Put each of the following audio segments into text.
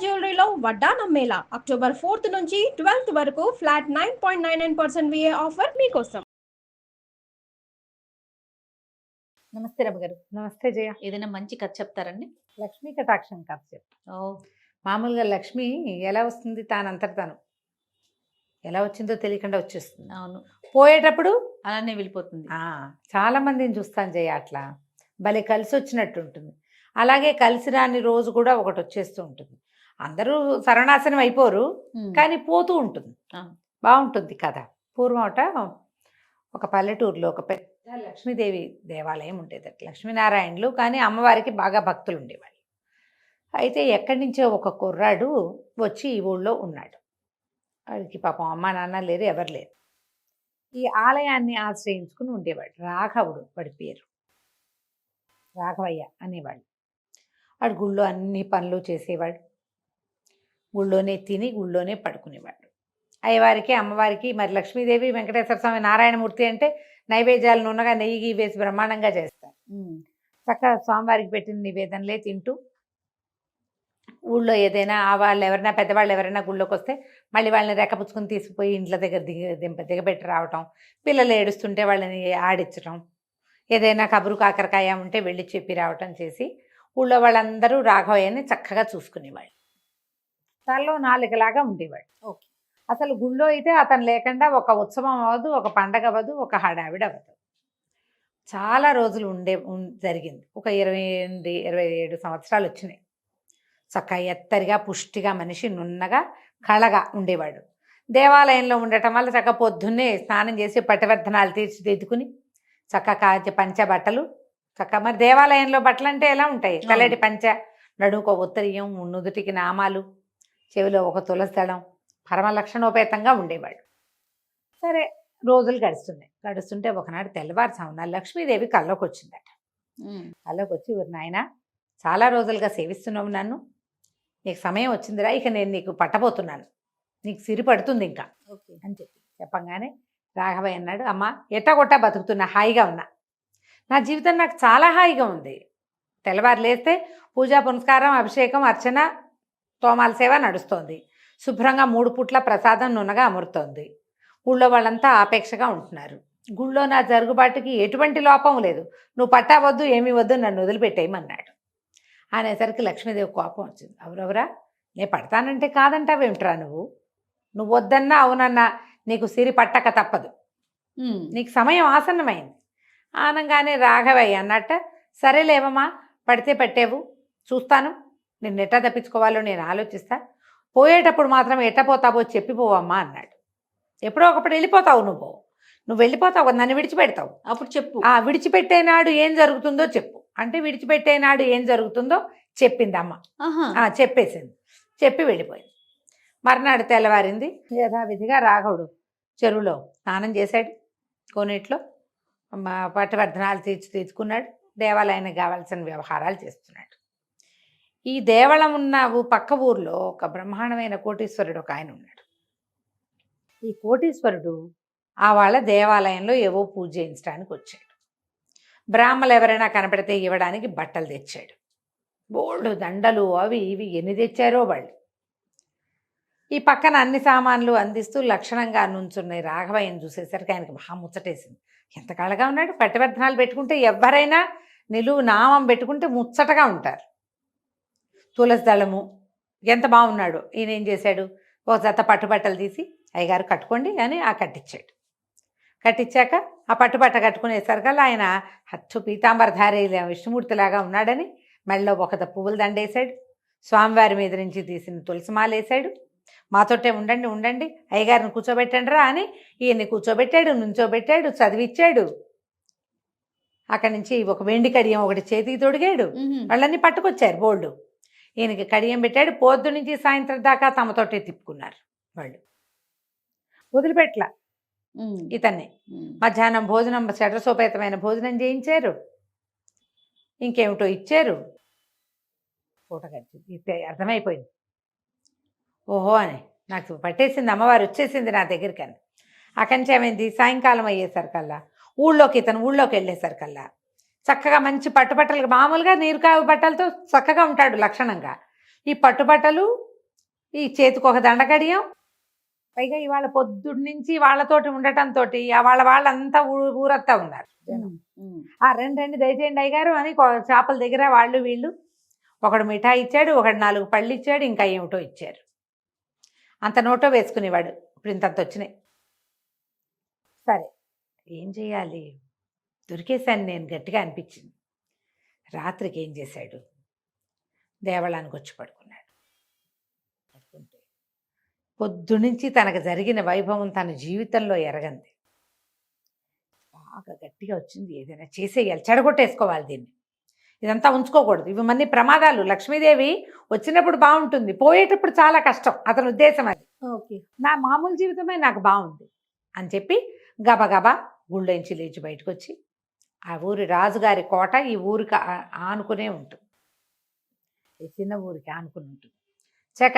జ్యువెలరీలో వడ్డానం Mela October 4th నుంచి 12th వరకు ఫ్లాట్ 9.99% విఏ ఆఫర్ మీకోసం. నమస్తే రమ్మ గారు. నమస్తే జయ. ఏదైనా మంచి కథ చెప్తారండి? లక్ష్మీ కటాక్షం కథ చెప్పు. మామూలుగా లక్ష్మి ఎలా వస్తుంది తానంతట తాను, ఎలా వచ్చిందో తెలియకుండా వచ్చేస్తుంది. అవును, పోయేటప్పుడు అలానే వెళ్ళిపోతుంది. చాలా మందిని చూస్తాను జయ, అట్లా భలే కలిసి వచ్చినట్టు ఉంటుంది. అలాగే కలిసి రాని రోజు కూడా ఒకటి వచ్చేస్తూ ఉంటుంది. అందరూ సర్వనాశనం అయిపోరు, కానీ పోతూ ఉంటుంది. బాగుంటుంది కథ. పూర్వమట ఒక పల్లెటూరులో ఒక పెద్ద లక్ష్మీదేవి దేవాలయం ఉండేదట. లక్ష్మీనారాయణులు, కానీ అమ్మవారికి బాగా భక్తులు ఉండేవాళ్ళు. అయితే ఎక్కడి నుంచో ఒక కుర్రాడు వచ్చి ఈ ఊళ్ళో ఉన్నాడు. వాడికి పాపం అమ్మ నాన్న లేరు, ఎవరు లేరు. ఈ ఆలయాన్ని ఆశ్రయించుకుని ఉండేవాడు. రాఘవుడు వాడి పేరు, రాఘవయ్య అనేవాడు. వాడు గుళ్ళో అన్ని పనులు చేసేవాడు, గుళ్ళోనే తిని గుళ్ళోనే పడుకునేవాడు. అయ్యవారికి అమ్మవారికి, మరి లక్ష్మీదేవి వెంకటేశ్వర స్వామి నారాయణమూర్తి అంటే నైవేద్యాలు నూనెగా నెయ్యి వేసి బ్రహ్మాండంగా చేస్తారు. చక్కగా స్వామివారికి పెట్టిన నివేదనలే తింటూ ఊళ్ళో ఏదైనా వాళ్ళు ఎవరైనా పెద్దవాళ్ళు ఎవరైనా గుళ్ళోకి వస్తే మళ్ళీ వాళ్ళని రెక్కపుచ్చుకుని తీసుకుపోయి ఇంట్లో దగ్గర దిగబెట్టి రావటం, పిల్లలు ఏడుస్తుంటే వాళ్ళని ఆడించడం, ఏదైనా కబురు కాకరకాయ ఉంటే వెళ్ళి చెప్పి రావటం చేసి ఊళ్ళో వాళ్ళందరూ రాఘవయ్యని చక్కగా చూసుకునేవాళ్ళు. తనలో నాలుగలాగా ఉండేవాడు. ఓకే. అసలు గుళ్ళో అయితే అతను లేకుండా ఒక ఉత్సవం అవ్వదు, ఒక పండగ అవ్వదు, ఒక హడావిడి అవ్వదు. చాలా రోజులు జరిగింది. ఒక 27 సంవత్సరాలు వచ్చినాయి. చక్కగా ఎత్తరిగా పుష్టిగా మనిషి నున్నగా కళగా ఉండేవాడు. దేవాలయంలో ఉండటం వల్ల చక్కగా పొద్దున్నే స్నానం చేసి పటివర్ధనాలు తీర్చిదిద్దుకుని చక్కగా పంచ బట్టలు, చక్కగా మరి దేవాలయంలో బట్టలు అంటే ఎలా ఉంటాయి, తెల్లటి పంచ, నడుముకో ఉత్తరీయం, నుదుటికి నామాలు, చెవిలో ఒక తులసి దళం, పరమ లక్షణోపేతంగా ఉండేవాడు. సరే రోజులు గడుస్తుంటే ఒకనాడు తెల్లవారుజామున లక్ష్మీదేవి కల్లోకి వచ్చిందట. కల్లోకి వచ్చి, ఊరి నాయన చాలా రోజులుగా సేవిస్తున్నావు నన్ను, నీకు సమయం వచ్చిందిరా, ఇక నేను నీకు పట్టబోతున్నాను, నీకు సిరి పడుతుంది ఇంకా అని చెప్పంగానే రాఘవయ్య అన్నాడు, అమ్మ ఎట్టగొట్టా బతుకుతున్నా, హాయిగా ఉన్నా, నా జీవితం నాకు చాలా హాయిగా ఉంది. తెల్లవారు లేస్తే పూజా పునస్కారం, అభిషేకం, అర్చన, తోమాల సేవ నడుస్తోంది. శుభ్రంగా 3 పూట్ల ప్రసాదం నున్నగా అమరుతోంది. ఊళ్ళో వాళ్ళంతా ఆపేక్షగా ఉంటున్నారు. గుళ్ళో నా జరుగుబాటుకి ఎటువంటి లోపం లేదు. నువ్వు పట్టావద్దు, ఏమీ వద్దు, నన్ను వదిలిపెట్టేయమన్నాడు. అనేసరికి లక్ష్మీదేవి కోపం వచ్చింది. ఎవరెవరా, నేను పడతానంటే కాదంటావేమిట్రా, నువ్వు వద్దన్నా అవునన్నా నీకు సిరి పట్టక తప్పదు, నీకు సమయం ఆసన్నమైంది ఆనంగానే రాఘవయ్య అన్నట్ట, సరేలేవమ్మా, పడితే పట్టేవు, చూస్తాను, నిన్ను ఎట్టా తప్పించుకోవాలో నేను ఆలోచిస్తా, పోయేటప్పుడు మాత్రం ఎట్టపోతావో చెప్పిపోవమ్మా అన్నాడు. ఎప్పుడో ఒకప్పుడు వెళ్ళిపోతావు, నువ్వు వెళ్ళిపోతావు, నన్ను విడిచిపెడతావు, అప్పుడు చెప్పు, విడిచిపెట్టేనాడు ఏం జరుగుతుందో చెప్పు అంటే విడిచిపెట్టేనాడు ఏం జరుగుతుందో చెప్పింది అమ్మ. చెప్పేసింది, చెప్పి వెళ్ళిపోయింది. మర్నాడు తెల్లవారింది. యథావిధిగా రాఘవుడు చెరువులో స్నానం చేశాడు, కోనేట్లో పట్టువర్ధనాలు తీర్చుకున్నాడు, దేవాలయానికి కావాల్సిన వ్యవహారాలు చేస్తున్నాడు. ఈ దేవళం ఉన్న పక్క ఊర్లో ఒక బ్రహ్మాండమైన కోటీశ్వరుడు ఒక ఆయన ఉన్నాడు. ఈ కోటీశ్వరుడు వాళ్ళ దేవాలయంలో ఏవో పూజ చేయించడానికి వచ్చాడు. బ్రాహ్మలు ఎవరైనా కనపడితే ఇవ్వడానికి బట్టలు తెచ్చాడు. బోల్డు దండలు అవి ఇవి ఎన్ని తెచ్చారో వాళ్ళు. ఈ పక్కన అన్ని సామాన్లు అందిస్తూ లక్షణంగా నుంచున్నాయి. రాఘవయ్యను చూసేసరికి ఆయనకి మహా ముచ్చటేసింది. ఎంత కళగా ఉన్నాడు, పట్టివర్ధనాలు పెట్టుకుంటే ఎవరైనా నిలువు నామం పెట్టుకుంటే ముచ్చటగా ఉంటారు. తులసి దళము, ఎంత బాగున్నాడు. ఈయన ఏం చేశాడు, ఒక జత పట్టుబట్టలు తీసి అయ్యగారు కట్టుకోండి అని కట్టించాడు. కట్టించాక ఆ పట్టుబట్ట కట్టుకునేసరికల్లా ఆయన హత్తు పీతాంబరధారి విష్ణుమూర్తిలాగా ఉన్నాడని మెడలో ఒక పువ్వుల దండేశాడు. స్వామివారి మీద నుంచి తీసిన తులసిమాలేశాడు. మాతోటే ఉండండి అయ్యగారిని కూర్చోబెట్టండి రా అని ఈయన్ని కూర్చోబెట్టాడు, నుంచోబెట్టాడు, చదివిచ్చాడు. అక్కడి నుంచి ఒక వెండి కడియం ఒకటి చేతికి తొడిగాడు. వాళ్ళన్నీ పట్టుకొచ్చారు బోల్డు. ఈయనకి కడియం పెట్టాడు. పొద్దు నుంచి సాయంత్రం దాకా తమతోటే తిప్పుకున్నారు వాళ్ళు, వదిలిపెట్ల ఇతన్ని. మధ్యాహ్నం భోజనం, షడ్రసోపేతమైన భోజనం చేయించారు, ఇంకేమిటో ఇచ్చారు. పూట గడిచింది. అర్థమైపోయింది, ఓహో అని నాకు పట్టేసింది, అమ్మవారు వచ్చేసింది నా దగ్గరికి అని. అక్కడి నుంచి ఏమైంది, సాయంకాలం అయ్యేసరికల్లా ఇతను ఊళ్ళోకి వెళ్ళేసరికల్లా చక్కగా మంచి పట్టుబట్టలు, మామూలుగా నీరుకావు బట్టలతో చక్కగా ఉంటాడు లక్షణంగా. ఈ పట్టుబట్టలు, ఈ చేతికి ఒక దండకడియం, పైగా ఇవాళ పొద్దున్న నుంచి వాళ్ళతోటి ఉండటంతో వాళ్ళంతా ఊరంతా ఉన్నారు. ఆ రెండు దయచేయండి అయ్యగారు అని చేపల దగ్గర వాళ్ళు వీళ్ళు, ఒకడు మిఠాయి ఇచ్చాడు, ఒకడు 4 పళ్ళు ఇచ్చాడు, ఇంకా ఏమిటో ఇచ్చారు. అంత నోటో వేసుకునేవాడు. ఇప్పుడు ఇంతంత వచ్చినాయి. సరే ఏం చేయాలి, దొరికేశాను నేను గట్టిగా అనిపించింది. రాత్రికి ఏం చేశాడు, దేవాలయానికి వచ్చి పడుకున్నాడు. పడుకుంటే పొద్దునుంచి తనకు జరిగిన వైభవం తన జీవితంలో ఎరగంది. బాగా గట్టిగా వచ్చింది, ఏదైనా చేసేయాలి, చెడగొట్టేసుకోవాలి దీన్ని, ఇదంతా ఉంచుకోకూడదు, ఇవి మన్ని ప్రమాదాలు. లక్ష్మీదేవి వచ్చినప్పుడు బాగుంటుంది, పోయేటప్పుడు చాలా కష్టం, అతని ఉద్దేశం అది. ఓకే. నా మామూలు జీవితమే నాకు బాగుంది అని చెప్పి గబగబా గుళ్ళోంచి లేచి బయటకు వచ్చి, ఆ ఊరి రాజుగారి కోట ఈ ఊరికి ఆనుకునే ఉంటుంది, ఈ చిన్న ఊరికి ఆనుకుని ఉంటుంది. చక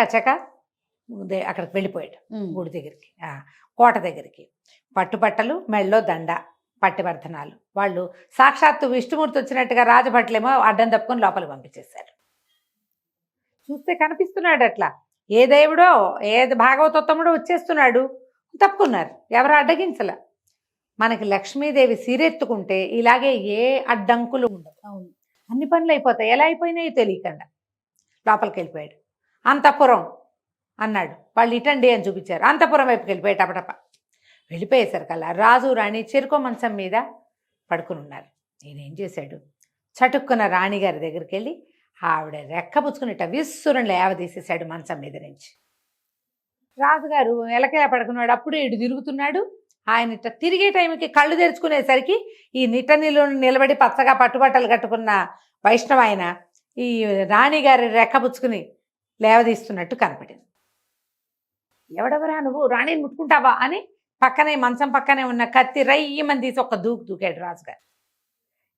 అక్కడికి వెళ్ళిపోయాడు గుడి దగ్గరికి, కోట దగ్గరికి. పట్టుబట్టలు, మెళ్ళో దండ, పట్టివర్ధనాలు. వాళ్ళు సాక్షాత్తు విష్ణుమూర్తి వచ్చినట్టుగా రాజభట్లేమో అడ్డం తప్పుకొని లోపలికి పంపించేశారు. చూస్తే కనిపిస్తున్నాడు అట్లా, ఏ దేవుడో ఏ భాగవతోత్తముడో వచ్చేస్తున్నాడు, తప్పుకున్నారు, ఎవరు అడ్డగించల. మనకి లక్ష్మీదేవి సిరెత్తుకుంటే ఇలాగే ఏ అడ్డంకులు ఉండవు. అవును. అన్ని పనులు అయిపోతాయి. ఎలా అయిపోయినాయో తెలియకుండా లోపలికి వెళ్ళిపోయాడు. అంతఃపురం అన్నాడు, వాళ్ళు ఇటండి అని చూపించారు. అంతఃపురం వైపుకి వెళ్ళిపోయాడు. టపటప వెళ్ళిపోయేసరికల్లా రాజు రాణి చెరుకో మంచం మీద పడుకుని ఉన్నారు. నేనేం చేశాడు, చటుక్కున రాణిగారి దగ్గరికి వెళ్ళి ఆవిడ రెక్కపుచ్చుకునిట విస్సురం లేవదీసేశాడు మంచం మీద నుంచి. రాజుగారు ఎలకెలా పడుకున్నాడు, అప్పుడే ఇటు తిరుగుతున్నాడు. ఆయన ఇట్ట తిరిగే టైంకి కళ్ళు తెరుచుకునేసరికి ఈ నిట్టనిలో నిలబడి పచ్చగా పట్టుబట్టలు కట్టుకున్న వైష్ణవ ఆయన ఈ రాణిగారి రెక్కపుచ్చుకుని లేవదీస్తున్నట్టు కనపడింది. ఎవడెవరా నువ్వు, రాణిని ముట్టుకుంటావా అని పక్కనే మంచం పక్కనే ఉన్న కత్తి రయ్యమని తీసి ఒక దూకాడు రాజుగారు.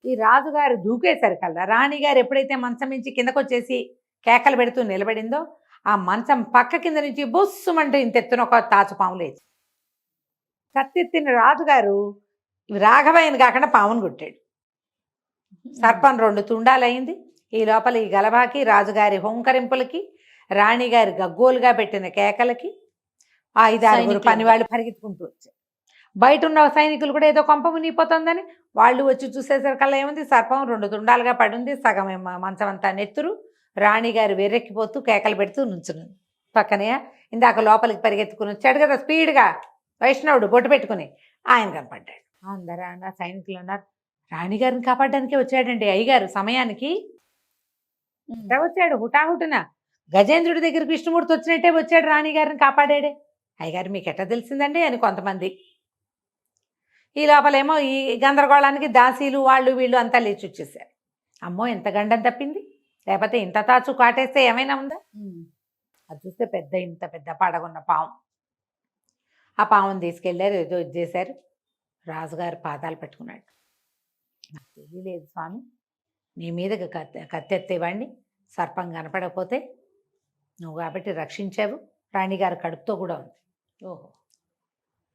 ఈ రాజుగారు దూకేసరికల్లా రాణిగారు ఎప్పుడైతే మంచం నుంచి కిందకు వచ్చేసి కేకలు పెడుతూ నిలబడిందో, ఆ మంచం పక్క కింద నుంచి బొస్సుమంటూ ఇంతెత్తున ఒక తాచుపాము లేచి కత్తెత్తిన రాజుగారు రాఘవయ్యని కాకుండా పామును కొట్టాడు. సర్పం 2 తుండాలయ్యింది. ఈ లోపల ఈ గలబాకి, రాజుగారి హోంకరింపులకి, రాణిగారి గగ్గోలుగా పెట్టిన కేకలకి 5-6 పనివాళ్ళు పరిగెత్తుకుంటూ వచ్చారు. బయట ఉన్న సైనికులు కూడా ఏదో కొంప మునిగిపోతుందని వాళ్ళు వచ్చి చూసేసరికల్లా ఏముంది, సర్పం 2 తుండాలుగా పడుంది, సగం మంచం అంతా నెత్తురు. రాణిగారు వెర్రెక్కిపోతూ కేకలు పెడుతూ నుంచునుంది. పక్కనే ఇందాక లోపలికి పరిగెత్తుకుని వచ్చాడు కదా స్పీడ్గా వైష్ణవుడు బొట్టు పెట్టుకుని, ఆయన కనపడ్డాడు. అందరూ అన్న సైనికులు అన్నారు, రాణిగారిని కాపాడడానికే వచ్చాడండి అయ్యగారు సమయానికి. వచ్చాడు హుటాహుటున, గజేంద్రుడి దగ్గరికి విష్ణుమూర్తి వచ్చినట్టే వచ్చాడు, రాణిగారిని కాపాడాడే. అయ్యగారు మీకు ఎట్లా తెలిసిందండి అని కొంతమంది. ఈ లోపలేమో ఈ గందరగోళానికి దాసీలు వాళ్ళు వీళ్ళు అంతా లేచి వచ్చేసారు. అమ్మో ఎంత గండం తప్పింది, లేకపోతే ఇంత తాచు కాటేస్తే ఏమైనా ఉందా. అది చూస్తే ఇంత పెద్ద పడగున్న పాము. ఆ పాముని తీసుకెళ్ళారు, ఏదో ఇది చేశారు. రాజుగారు పాదాలు పెట్టుకున్నాడు. నాకు తెలియలేదు స్వామి, నీ మీదకి కత్తెత్తేవాడిని, సర్పం కనపడకపోతే నువ్వు కాబట్టి రక్షించావు, రాణిగారు కడుపుతో కూడా ఉంది. ఓహో,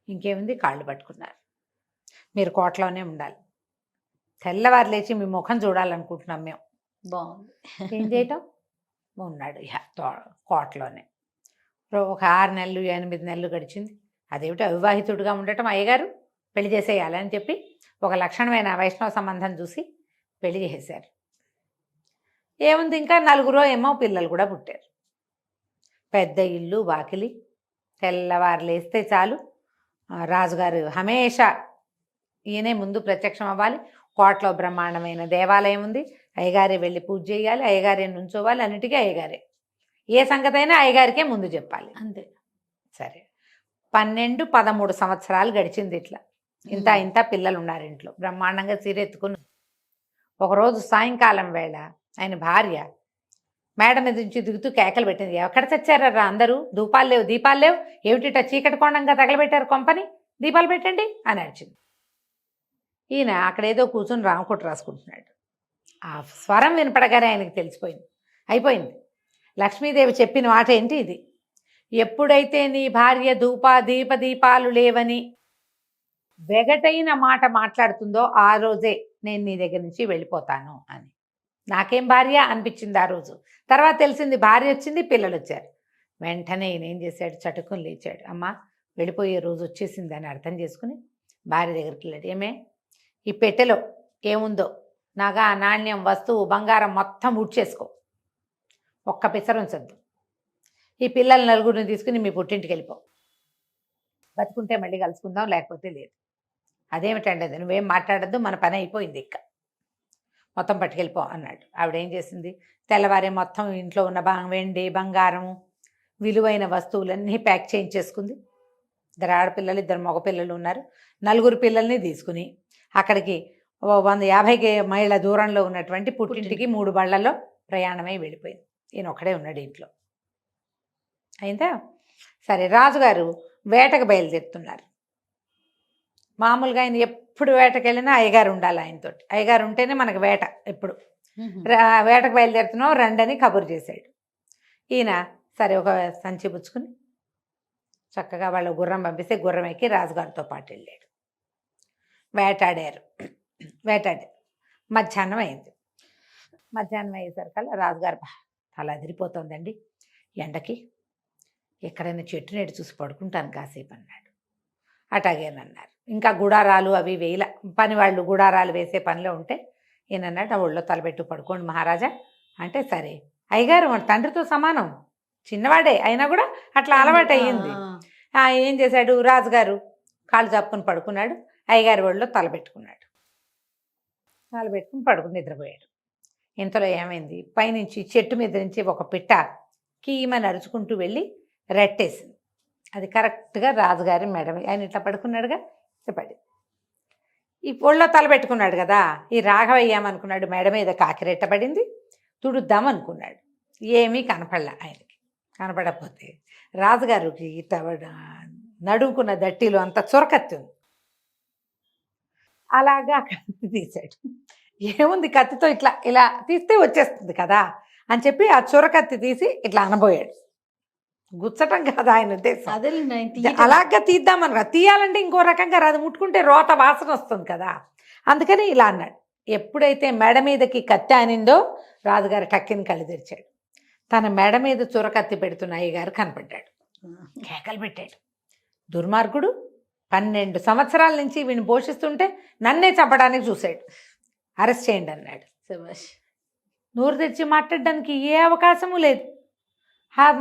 ఇంకేముంది, కాళ్ళు పట్టుకున్నారు. మీరు కోటలోనే ఉండాలి, తెల్లవారు లేచి మీ ముఖం చూడాలనుకుంటున్నాం మేము. బాగుంది. ఏం చేయటం, ఉన్నాడు కోటలోనే. ఒక 6 నెలలు 8 నెలలు గడిచింది. అదేమిటి అవివాహితుడిగా ఉండటం, అయ్యగారు పెళ్లి చేసేయాలని చెప్పి ఒక లక్షణమైన వైష్ణవ సంబంధం చూసి పెళ్లి చేసేశారు. ఏముంది, ఇంకా 4 ఏమో పిల్లలు కూడా పుట్టారు. పెద్ద ఇల్లు వాకిలి, తెల్లవారు లేస్తే చాలు రాజుగారు హమేషా ఈయనే ముందు ప్రత్యక్షం అవ్వాలి. కోటలో బ్రహ్మాండమైన దేవాలయం ఉంది, అయ్యగారే వెళ్ళి పూజ చేయాలి, అయ్యగారే నుంచోవాలి, అన్నిటికీ అయ్యగారే. ఏ సంగతి అయినా అయ్యగారికే ముందు చెప్పాలి, అంతే. సరే 12-13 సంవత్సరాలు గడిచింది. ఇట్లా ఇంత పిల్లలు ఉన్నారు ఇంట్లో, బ్రహ్మాండంగా సీరెత్తుకుని. ఒకరోజు సాయంకాలం వేళ ఆయన భార్య మేడ మీద నుంచి దిగుతూ కేకలు పెట్టింది, ఎక్కడ చచ్చారా అందరూ, దీపాలు లేవు ఏమిటిట చీకటి కోణంగా తగలబెట్టారు కొంపని, దీపాలు పెట్టండి అని అరిచింది. ఈయన అక్కడేదో కూర్చొని రామకోట రాసుకుంటున్నాడు. ఆ స్వరం వినపడగానే ఆయనకి తెలిసిపోయింది, అయిపోయింది. లక్ష్మీదేవి చెప్పిన మాట ఏంటి ఇది, ఎప్పుడైతే నీ భార్య దీపాలు లేవని వెగటైన మాట మాట్లాడుతుందో ఆ రోజే నేను నీ దగ్గర నుంచి వెళ్ళిపోతాను అని. నాకేం భార్య అనిపించింది ఆ రోజు. తర్వాత తెలిసింది భార్య వచ్చింది, పిల్లలు వచ్చారు. వెంటనే ఈయన ఏం చేశాడు, చటుకుని లేచాడు. అమ్మ వెళ్ళిపోయే రోజు వచ్చేసింది అని అర్థం చేసుకుని భార్య దగ్గరికి వెళ్ళాడు. ఏమే, ఈ పెట్టెలో ఏముందో నగ, నాణ్యం, వస్తువు, బంగారం మొత్తం ఉడ్చేసుకో, ఒక్క పిసరు ఉంచొద్దు. ఈ పిల్లల నలుగురిని తీసుకుని మీ పుట్టింటికి వెళ్ళిపో, బతుకుంటే మళ్ళీ కలుసుకుందాం, లేకపోతే లేదు. అదేమిటండి అది, నువ్వేం మాట్లాడద్దు, మన పని అయిపోయింది, ఇక్క మొత్తం పట్టుకెళ్ళిపో అన్నాడు. ఆవిడ ఏం చేసింది, తెల్లవారే మొత్తం ఇంట్లో ఉన్న వెండి, బంగారము, విలువైన వస్తువులన్నీ ప్యాక్ చేయించేసుకుంది. 2 ఆడపిల్లలు, 2 మగపిల్లలు ఉన్నారు. 4 పిల్లల్ని తీసుకుని అక్కడికి 150 మైళ్ళ దూరంలో ఉన్నటువంటి పుట్టింటికి 3 బళ్ళలో ప్రయాణమై వెళ్ళిపోయింది. ఈయన ఒక్కడే ఉన్నాడు ఇంట్లో. అయిందా? సరే, రాజుగారు వేటకు బయలుదేరుతున్నారు. మామూలుగా ఆయన ఎప్పుడు వేటకు వెళ్ళినా అయ్యగారు ఉండాలి ఆయనతోటి. అయ్యగారు ఉంటేనే మనకు వేట. ఎప్పుడు వేటకు బయలుదేరుతున్నావు రండని కబురు చేశాడు. ఈయన సరే ఒక సంచి పుచ్చుకుని చక్కగా వాళ్ళ గుర్రం పంపిస్తే గుర్రం ఎక్కి రాజుగారితో పాటు వెళ్ళాడు. వేటాడారు. మధ్యాహ్నం అయింది. మధ్యాహ్నం అయ్యేసరికల్లా రాజుగారు తల అదిరిపోతుందండి ఎండకి, ఎక్కడైనా చెట్టు నేడు చూసి పడుకుంటాను కాసేపు అన్నాడు. అటాగేనన్నారు. ఇంకా గుడారాలు అవి వేయల, పని వాళ్ళు గుడారాలు వేసే పనిలో ఉంటే ఈయన అన్నాడు, నా ఒళ్ళో తలబెట్టు పడుకోండి మహారాజా అంటే. సరే, అయ్యగారు మన తండ్రితో సమానం, చిన్నవాడే అయినా కూడా అట్లా అలవాటు అయ్యింది. ఏం చేశాడు, రాజుగారు కాళ్ళు చాపుకొని పడుకున్నాడు, అయ్యగారి ఒళ్ళో తలబెట్టుకున్నాడు. తలబెట్టుకుని పడుకుని నిద్రపోయాడు. ఇంతలో ఏమైంది, పైనుంచి చెట్టు మీద నుంచి ఒక పిట్ట కీమని అరుచుకుంటూ వెళ్ళి రెట్టేసింది. అది కరెక్ట్గా రాజుగారి మెడ మీద, ఆయన ఇట్లా పడుకున్నాడుగా, పడి ఈ ఒళ్ళో తలబెట్టుకున్నాడు కదా. ఈ రాఘవయ్యామనుకున్నాడు, మెడ మీద కాకిరెట్ట పడింది, తుడుద్దాం అనుకున్నాడు. ఏమీ కనపడలే ఆయనకి. కనపడకపోతే రాజుగారికి ఇట్లా నడుముకున్న దట్టిలో అంత చొరకత్తి ఉంది. అలాగా కత్తి తీశాడు. ఏముంది, కత్తితో ఇట్లా ఇలా తీస్తే వచ్చేస్తుంది కదా అని చెప్పి ఆ చొరకత్తి తీసి ఇట్లా అనబోయాడు. గుచ్చటం కాదు ఆయన ఉద్దేశం, అలాగా తీద్దామని. తీయాలంటే ఇంకో రకంగా రాదు, ముట్టుకుంటే రోత వాసన వస్తుంది కదా, అందుకని ఇలా అన్నాడు. ఎప్పుడైతే మెడ మీదకి కత్తి ఆనిందో రాజుగారు టక్కిని కళ్ళు తెరిచాడు. తన మెడ మీద చొరకత్తి పెడుతున్న అయ్యగారు కనపడ్డాడు. కేకలు పెట్టాడు, దుర్మార్గుడు, 12 సంవత్సరాల నుంచి వీడిని పోషిస్తుంటే నన్నే చంపడానికి చూశాడు, అరెస్ట్ చేయండి అన్నాడు. నోరు తెరిచి మాట్లాడడానికి ఏ అవకాశము లేదు.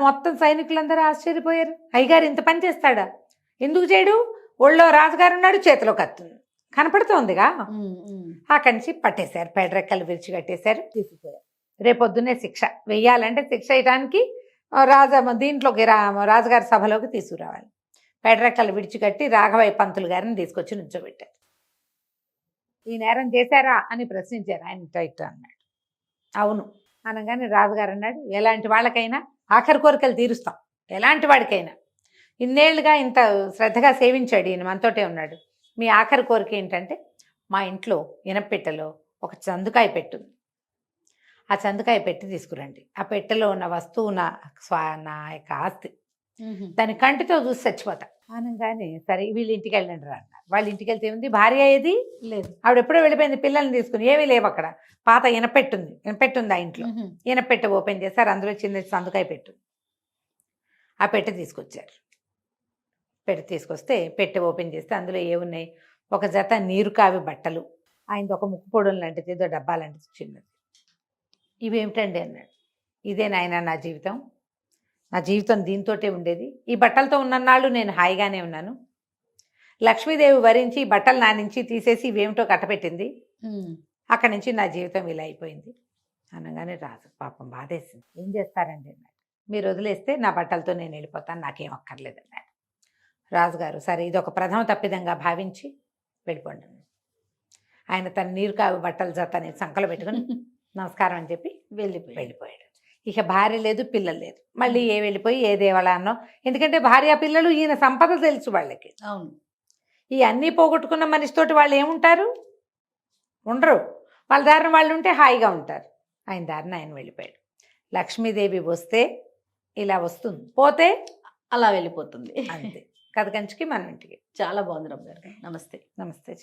మొత్తం సైనికులందరూ ఆశ్చర్యపోయారు. అయ్యగారు ఇంత పని చేస్తాడా, ఎందుకు చేయడు, ఒళ్ళో రాజుగారు ఉన్నాడు, చేతిలో కత్తుంది కనపడుతోందిగా. అక్కడి నుంచి పట్టేశారు, పేడరెక్కలు విరిచి కట్టేశారు, తీసుకుపోయారు. రేపొద్దునే శిక్ష వెయ్యాలంటే శిక్ష వేయడానికి దీంట్లోకి రాజుగారి సభలోకి తీసుకురావాలి. పేడరెక్కలు విడిచికట్టి రాఘవయ్య పంతులు గారిని తీసుకొచ్చి నుంచోబెట్టారు. ఈ నేరం చేశారా అని ప్రశ్నించారు. ఆయన ఇట్లా అన్నాడు. అవును అనగానే రాజుగారు అన్నాడు, ఎలాంటి వాళ్ళకైనా ఆఖరి కోరికలు తీరుస్తాం, ఎలాంటి వాడికైనా. ఇన్నేళ్లుగా ఇంత శ్రద్ధగా సేవించాడు ఈయన, మనతోటే ఉన్నాడు. మీ ఆఖరి కోరిక ఏంటంటే, మా ఇంట్లో ఇనపెట్టెలో ఒక చందుకాయ పెట్టుంది, ఆ చందుకాయ పెట్టి తీసుకురండి. ఆ పెట్టెలో ఉన్న వస్తువు నా యొక్క ఆస్తి, దాని కంటితో చూసి చచ్చిపోతా అనగానే సరే వీళ్ళ ఇంటికి వెళ్ళండి రా అన్నారు. వాళ్ళ ఇంటికి వెళ్తే ఉంది, భార్య ఏది లేదు, ఆవిడ ఎప్పుడో వెళ్ళిపోయింది, పిల్లల్ని తీసుకుని. ఏమీ లేవు అక్కడ, పాత ఇనపెట్టుంది ఆ ఇంట్లో. ఇనపెట్టె ఓపెన్ చేశారు, అందులో చిన్న సందుకాయ పెట్టు. ఆ పెట్టె తీసుకొచ్చారు. పెట్టె తీసుకొస్తే పెట్టె ఓపెన్ చేస్తే అందులో ఏమున్నాయి, ఒక జత నీరు కావి బట్టలు, ఆయనది ఒక ముక్కు పొడులు లాంటిది, ఏదో డబ్బా లాంటిది చిన్నది. ఇవేమిటండి అన్నాడు. ఇదే నాయన నా జీవితం, నా జీవితం దీంతోటే ఉండేది. ఈ బట్టలతో ఉన్నన్నాళ్ళు నేను హాయిగానే ఉన్నాను. లక్ష్మీదేవి వరించి ఈ బట్టలు నా నుంచి తీసేసి ఇవేమిటో కట్టపెట్టింది, అక్కడి నుంచి నా జీవితం ఇలా అయిపోయింది అనగానే రాజు పాపం బాధేసింది. ఏం చేస్తారండి అన్నాడు. మీరు వదిలేస్తే నా బట్టలతో నేను వెళ్ళిపోతాను, నాకేం అక్కర్లేదు అన్నాడు. రాజుగారు సరే ఇది ఒక ప్రథమ తప్పిదంగా భావించి వెళ్ళిపోండి. ఆయన తన నీరు కావి బట్టలు జతని సంకలో పెట్టుకుని నమస్కారం అని చెప్పి వెళ్ళిపోయాడు. ఇక భార్య లేదు, పిల్లలు లేదు. మళ్ళీ వెళ్ళిపోయి ఏ దేవాలయాన్నో, ఎందుకంటే భార్య పిల్లలు ఈయన సంపద తెలుసు వాళ్ళకి. అవును, ఈ అన్నీ పోగొట్టుకున్న మనిషితోటి వాళ్ళు ఏముంటారు, ఉండరు. వాళ్ళ దారిన వాళ్ళు ఉంటే హాయిగా ఉంటారు. ఆయన దారిన ఆయన వెళ్ళిపోయాడు. లక్ష్మీదేవి వస్తే ఇలా వస్తుంది, పోతే అలా వెళ్ళిపోతుంది. అంతే. కథ కంచికి మన ఇంటికి. చాలా బాగుంది రమ్య గారు. నమస్తే. నమస్తే.